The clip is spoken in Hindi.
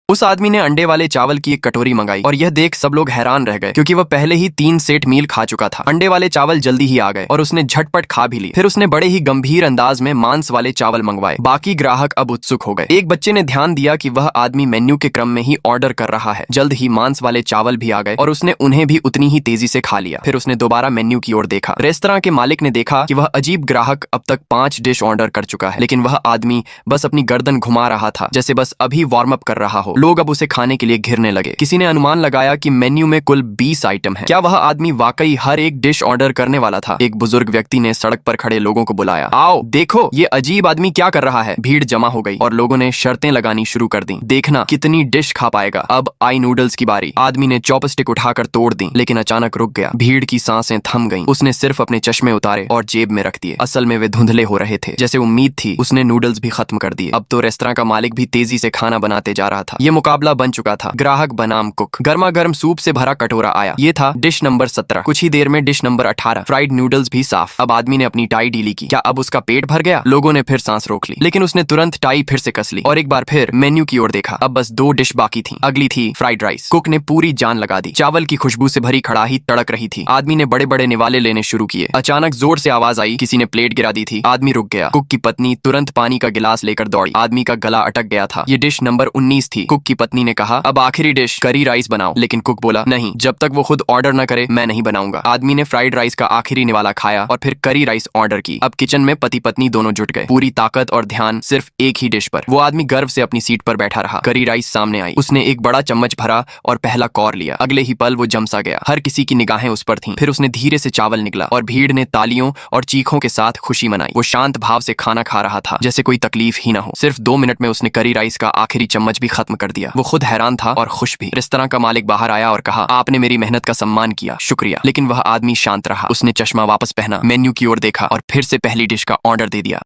उस आदमी ने अंडे वाले चावल की एक कटोरी मंगाई और यह देख सब लोग हैरान रह गए क्योंकि वह पहले ही 3 सेट मील खा चुका था। अंडे वाले चावल जल्दी ही आ गए और उसने झटपट खा भी ली। फिर उसने बड़े ही गंभीर अंदाज में मांस वाले चावल मंगवाए। बाकी ग्राहक अब उत्सुक हो गए। एक बच्चे ने ध्यान दिया कि वह आदमी मेन्यू के क्रम में ही ऑर्डर कर रहा है। जल्द ही मांस वाले चावल भी आ गए और उसने उन्हें भी उतनी ही तेजी से खा लिया। फिर उसने दोबारा मेन्यू की ओर देखा। रेस्तरां के मालिक ने देखा कि वह अजीब ग्राहक अब तक 5 डिश ऑर्डर कर चुका है, लेकिन वह आदमी बस अपनी गर्दन घुमा रहा था जैसे बस अभी वार्म अप कर रहा हो। लोग अब उसे खाने के लिए घिरने लगे। किसी ने अनुमान लगाया कि मेन्यू में कुल 20 आइटम है। क्या वह आदमी वाकई हर एक डिश ऑर्डर करने वाला था? एक बुजुर्ग व्यक्ति ने सड़क पर खड़े लोगों को बुलाया, आओ देखो ये अजीब आदमी क्या कर रहा है। भीड़ जमा हो गई और लोगों ने शर्तें लगानी शुरू कर दी। देखना कितनी डिश खा पाएगा। अब आई नूडल्स की बारी। आदमी ने चॉपस्टिक उठाकर तोड़ दी, लेकिन अचानक रुक गया। भीड़ की सांसें थम गईं। उसने सिर्फ अपने चश्मे उतारे और जेब में रख दिए। असल में वे धुंधले हो रहे थे। जैसे उम्मीद थी, उसने नूडल्स भी खत्म कर दिए। अब तो रेस्तरां का मालिक भी तेजी से खाना बनाते जा रहा था। ये मुकाबला बन चुका था। ग्राहक बनाम कुक। गर्मा गर्म सूप से भरा कटोरा आया। ये था डिश नंबर 17। कुछ ही देर में डिश नंबर 18। फ्राइड नूडल्स भी साफ। अब आदमी ने अपनी टाई ढीली की। क्या अब उसका पेट भर गया? लोगों ने फिर सांस रोक ली, लेकिन उसने तुरंत टाई फिर से कस ली और एक बार फिर मेन्यू की ओर देखा। अब बस 2 डिश बाकी थी। अगली थी फ्राइड राइस। कुक ने पूरी जान लगा दी। चावल की खुशबू से भरी कड़ाही तड़क रही थी। आदमी ने बड़े बड़े निवाले लेने शुरू किए। अचानक जोर से आवाज आई, किसी ने प्लेट गिरा दी थी। आदमी रुक गया। कुक की पत्नी तुरंत पानी का गिलास लेकर दौड़ी। आदमी का गला अटक गया था। ये डिश नंबर 19 थी। कुक की पत्नी ने कहा, अब आखिरी डिश करी राइस बनाओ, लेकिन कुक बोला, नहीं, जब तक वो खुद ऑर्डर न करे मैं नहीं बनाऊंगा। आदमी ने फ्राइड राइस का आखिरी निवाला खाया और फिर करी राइस ऑर्डर की। अब किचन में पति पत्नी दोनों जुट गए। पूरी ताकत और ध्यान सिर्फ एक ही डिश पर। वो आदमी गर्व से अपनी सीट पर बैठा रहा। करी राइस सामने आई। उसने एक बड़ा चम्मच भरा और पहला कौर लिया। अगले ही पल वो जमसा गया। हर किसी की निगाहें उस पर थीं। फिर उसने धीरे से चावल निगला और भीड़ ने तालियों और चीखों के साथ खुशी मनाई। वो शांत भाव से खाना खा रहा था, जैसे कोई तकलीफ ही ना हो। सिर्फ 2 मिनट में उसने करी राइस का आखिरी चम्मच भी खत्म कर दिया। वो खुद हैरान था और खुश भी। रेस्तरां का मालिक बाहर आया और कहा, आपने मेरी मेहनत का सम्मान किया, शुक्रिया। लेकिन वह आदमी शांत रहा। उसने चश्मा वापस पहना, मेन्यू की ओर देखा और फिर से पहली डिश का ऑर्डर दे दिया।